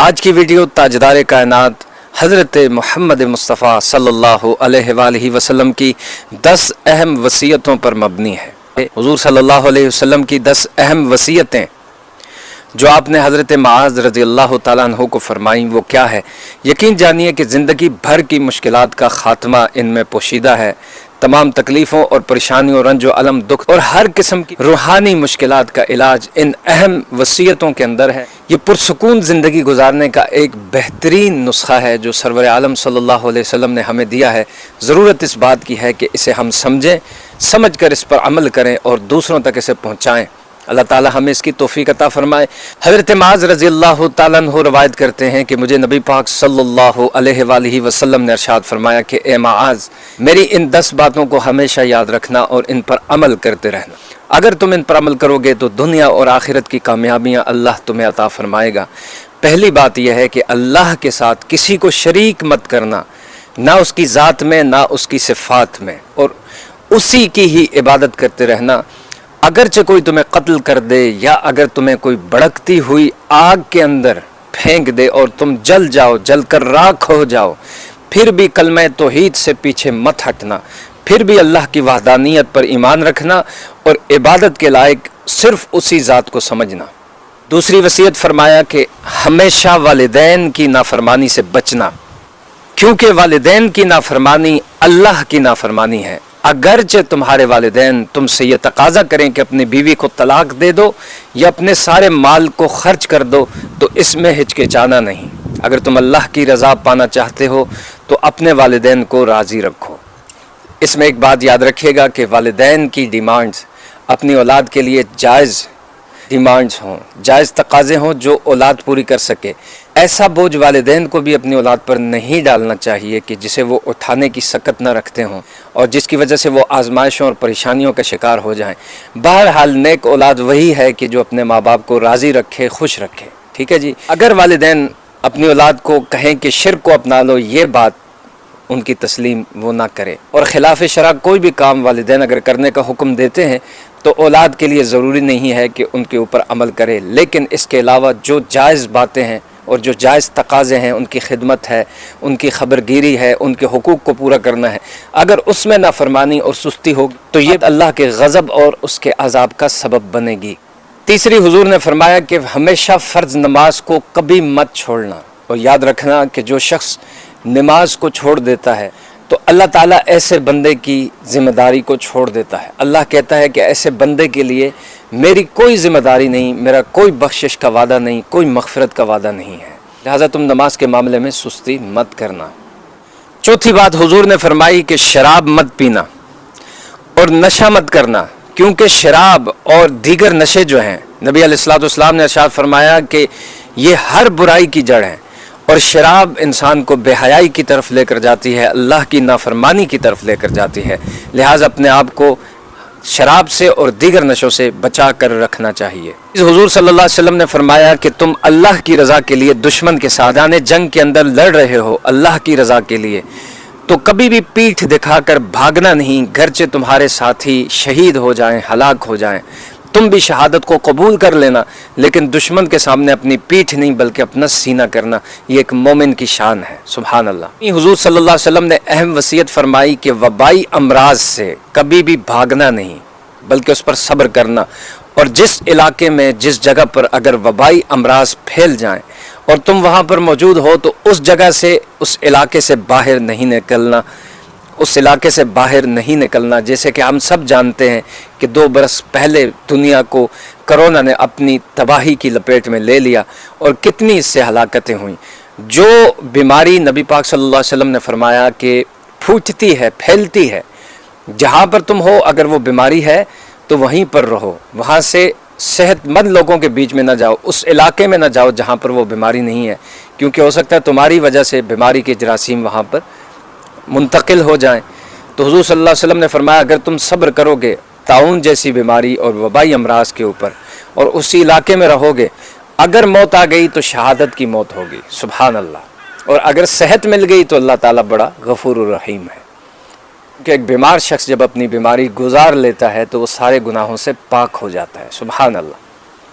آج کی ویڈیو تاجدار کائنات حضرت محمد مصطفیٰ صلی اللہ علیہ وآلہ وسلم کی 10 اہم وصیتوں پر مبنی ہے۔ حضور صلی اللہ علیہ وسلم کی 10 اہم وصیتیں جو آپ نے حضرت معاذ رضی اللہ تعالیٰ عنہ کو فرمائیں وہ کیا ہے؟ یقین جانیے کہ زندگی بھر کی مشکلات کا خاتمہ ان میں پوشیدہ ہے۔ تمام تکلیفوں اور پریشانیوں، رنج و الم، دکھ اور ہر قسم کی روحانی مشکلات کا علاج ان اہم وصیتوں کے اندر ہے۔ یہ پرسکون زندگی گزارنے کا ایک بہترین نسخہ ہے جو سرور عالم صلی اللہ علیہ وسلم نے ہمیں دیا ہے۔ ضرورت اس بات کی ہے کہ اسے ہم سمجھیں، سمجھ کر اس پر عمل کریں اور دوسروں تک اسے پہنچائیں۔ اللہ تعالی ہمیں اس کی توفیق عطا فرمائے۔ حضرت معاذ رضی اللہ تعالیٰ عنہ روایت کرتے ہیں کہ مجھے نبی پاک صلی اللہ علیہ وآلہ وسلم نے ارشاد فرمایا کہ اے معاذ، میری ان 10 باتوں کو ہمیشہ یاد رکھنا اور ان پر عمل کرتے رہنا۔ اگر تم ان پر عمل کرو گے تو دنیا اور آخرت کی کامیابیاں اللہ تمہیں عطا فرمائے گا۔ پہلی بات یہ ہے کہ اللہ کے ساتھ کسی کو شریک مت کرنا، نہ اس کی ذات میں نہ اس کی صفات میں، اور اسی کی ہی عبادت کرتے رہنا۔ اگرچہ کوئی تمہیں قتل کر دے یا اگر تمہیں کوئی بھڑکتی ہوئی آگ کے اندر پھینک دے اور تم جل جاؤ، جل کر راکھ ہو جاؤ، پھر بھی کلمہ توحید سے پیچھے مت ہٹنا، پھر بھی اللہ کی وحدانیت پر ایمان رکھنا اور عبادت کے لائق صرف اسی ذات کو سمجھنا۔ دوسری وصیت فرمایا کہ ہمیشہ والدین کی نافرمانی سے بچنا، کیونکہ والدین کی نافرمانی اللہ کی نافرمانی ہے۔ اگرچہ تمہارے والدین تم سے یہ تقاضا کریں کہ اپنی بیوی کو طلاق دے دو یا اپنے سارے مال کو خرچ کر دو تو اس میں ہچکچانا نہیں۔ اگر تم اللہ کی رضا پانا چاہتے ہو تو اپنے والدین کو راضی رکھو۔ اس میں ایک بات یاد رکھیے گا کہ والدین کی ڈیمانڈز اپنی اولاد کے لیے جائز ڈیمانڈز ہوں، جائز تقاضے ہوں جو اولاد پوری کر سکے۔ ایسا بوجھ والدین کو بھی اپنی اولاد پر نہیں ڈالنا چاہیے کہ جسے وہ اٹھانے کی سکت نہ رکھتے ہوں اور جس کی وجہ سے وہ آزمائشوں اور پریشانیوں کا شکار ہو جائیں۔ بہرحال نیک اولاد وہی ہے کہ جو اپنے ماں باپ کو راضی رکھے، خوش رکھے، ٹھیک ہے جی۔ اگر والدین اپنی اولاد کو کہیں کہ شرک کو اپنا لو، یہ بات ان کی تسلیم وہ نہ کرے، اور خلاف شرع کوئی بھی کام والدین اگر کرنے کا حکم دیتے ہیں تو اولاد کے لیے ضروری نہیں ہے کہ ان کے اوپر عمل کرے، لیکن اس کے علاوہ جو جائز باتیں ہیں اور جو جائز تقاضے ہیں، ان کی خدمت ہے، ان کی خبرگیری ہے، ان کے حقوق کو پورا کرنا ہے، اگر اس میں نافرمانی اور سستی ہوگی تو یہ اللہ کے غضب اور اس کے عذاب کا سبب بنے گی۔ تیسری، حضور نے فرمایا کہ ہمیشہ فرض نماز کو کبھی مت چھوڑنا، اور یاد رکھنا کہ جو شخص نماز کو چھوڑ دیتا ہے تو اللہ تعالیٰ ایسے بندے کی ذمہ داری کو چھوڑ دیتا ہے۔ اللہ کہتا ہے کہ ایسے بندے کے لیے میری کوئی ذمہ داری نہیں، میرا کوئی بخشش کا وعدہ نہیں، کوئی مغفرت کا وعدہ نہیں ہے، لہٰذا تم نماز کے معاملے میں سستی مت کرنا۔ چوتھی بات حضور نے فرمائی کہ شراب مت پینا اور نشہ مت کرنا، کیونکہ شراب اور دیگر نشے جو ہیں، نبی علیہ الصلوۃ والسلام نے ارشاد فرمایا کہ یہ ہر برائی کی جڑ ہیں، اور شراب انسان کو بے حیائی کی طرف لے کر جاتی ہے، اللہ کی نافرمانی کی طرف لے کر جاتی ہے، لہٰذا اپنے آپ کو شراب سے اور دیگر نشوں سے بچا کر رکھنا چاہیے۔ حضور صلی اللہ علیہ وسلم نے فرمایا کہ تم اللہ کی رضا کے لیے دشمن کے ساتھ جنگ کے اندر لڑ رہے ہو، اللہ کی رضا کے لیے، تو کبھی بھی پیٹھ دکھا کر بھاگنا نہیں، گرچہ تمہارے ساتھی شہید ہو جائیں، ہلاک ہو جائیں، تم بھی شہادت کو قبول کر لینا، لیکن دشمن کے سامنے اپنی پیٹھ نہیں بلکہ اپنا سینہ کرنا، یہ ایک مومن کی شان ہے، سبحان اللہ۔ حضور صلی اللہ علیہ وسلم نے اہم وصیت فرمائی کہ وبائی امراض سے کبھی بھی بھاگنا نہیں بلکہ اس پر صبر کرنا، اور جس علاقے میں، جس جگہ پر اگر وبائی امراض پھیل جائیں اور تم وہاں پر موجود ہو تو اس جگہ سے، اس علاقے سے باہر نہیں نکلنا، اس علاقے سے باہر نہیں نکلنا۔ جیسے کہ ہم سب جانتے ہیں کہ 2 برس پہلے دنیا کو کرونا نے اپنی تباہی کی لپیٹ میں لے لیا اور کتنی اس سے ہلاکتیں ہوئیں۔ جو بیماری نبی پاک صلی اللہ علیہ وسلم نے فرمایا کہ پھوٹتی ہے، پھیلتی ہے، جہاں پر تم ہو اگر وہ بیماری ہے تو وہیں پر رہو، وہاں سے صحت مند لوگوں کے بیچ میں نہ جاؤ، اس علاقے میں نہ جاؤ جہاں پر وہ بیماری نہیں ہے، کیونکہ ہو سکتا ہے تمہاری وجہ سے بیماری کے جراثیم وہاں پر منتقل ہو جائیں۔ تو حضور صلی اللہ علیہ وسلم نے فرمایا اگر تم صبر کرو گے طاعون جیسی بیماری اور وبائی امراض کے اوپر اور اسی علاقے میں رہو گے، اگر موت آ گئی تو شہادت کی موت ہوگی، سبحان اللہ، اور اگر صحت مل گئی تو اللہ تعالیٰ بڑا غفور الرحیم ہے، کہ ایک بیمار شخص جب اپنی بیماری گزار لیتا ہے تو وہ سارے گناہوں سے پاک ہو جاتا ہے، سبحان اللہ۔